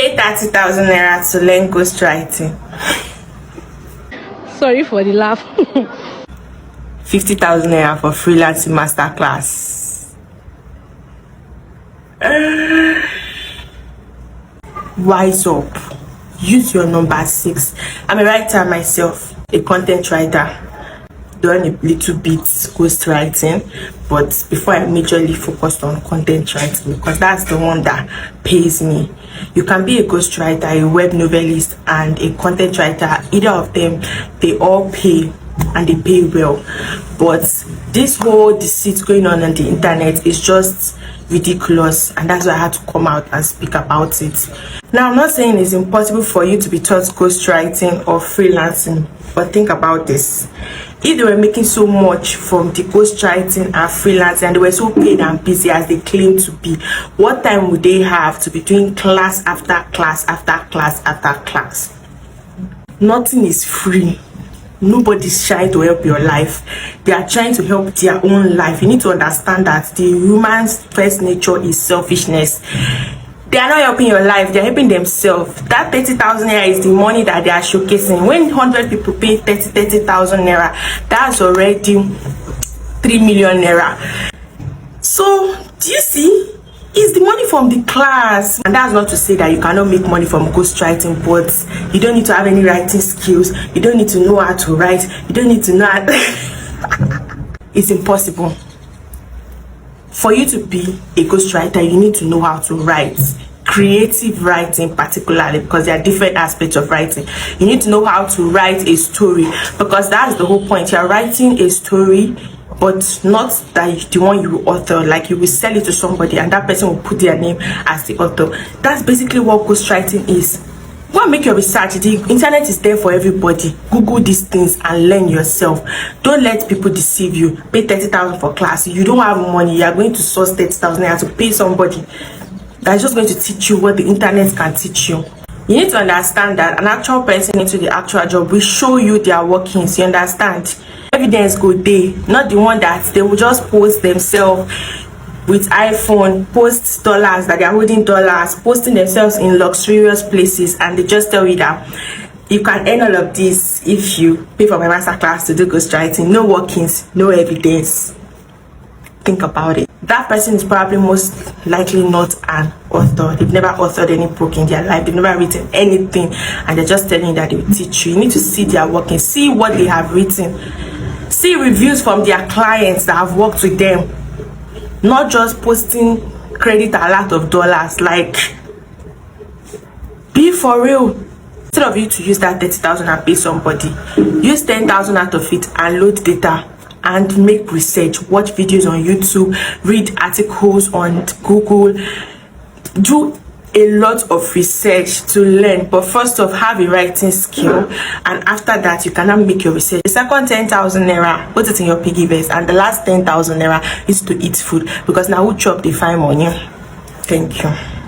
Pay 30,000 naira to learn ghostwriting. Sorry for the laugh. 50,000 naira for freelancing masterclass. Wise up. Use your number 6. I'm a writer myself, a content writer. Done a little bit ghostwriting, but before I majorly focused on content writing because that's the one that pays me. You can be a ghostwriter, a web novelist, and a content writer. Either of them, they all pay and they pay well. But this whole deceit going on the internet is just ridiculous, and that's why I had to come out and speak about it. Now, I'm not saying it's impossible for you to be taught ghostwriting or freelancing, but think about this. If they were making so much from the ghostwriting and freelancing and they were so paid and busy as they claim to be, what time would they have to be doing class after class after class after class? Nothing is free. Nobody's trying to help your life. They are trying to help their own life. You need to understand that the human's first nature is selfishness. They are not helping your life, they are helping themselves. That 30,000 naira is the money that they are showcasing. When 100 people pay 30,000 naira, that's already 3 million naira. So, do you see? It's the money from the class. And that's not to say that you cannot make money from ghostwriting, but you don't need to have any writing skills. You don't need to know how to write. You don't need to know how It's impossible. For you to be a ghostwriter, you need to know how to write. Creative writing particularly, because there are different aspects of writing. You need to know how to write a story, because that's the whole point. You're writing a story, but not that the one you author. Like, you will sell it to somebody and that person will put their name as the author. That's basically what ghostwriting is. Go and make your research. The internet is there for everybody. Google these things and learn yourself. Don't let people deceive you. Pay 30,000 for class. You don't have money. You are going to source 30,000 naira to pay somebody that's just going to teach you what the internet can teach you. You need to understand that an actual person into the actual job will show you their workings. You understand? Evidence good day, not the one that they will just post themselves with iPhone, post dollars that they are holding dollars, posting themselves in luxurious places, and they just tell you that you can earn all of this if you pay for my masterclass to do ghostwriting. No workings, no evidence. Think about it. That person is probably most likely not an author. They've never authored any book in their life. They've never written anything, and they're just telling you that they will teach you. You need to see their workings, see what they have written, see reviews from their clients that have worked with them. Not just posting credit a lot of dollars. Like, be for real. Instead of you to use that 30,000 and pay somebody, use 10,000 out of it and load data and make research. Watch videos on YouTube, read articles on Google, do a lot of research to learn. But first off, have a writing skill, and after that you cannot make your research. The second 10,000 naira, put it in your piggy bank, and the last 10,000 naira is to eat food, because now who chop the fine money. Thank you.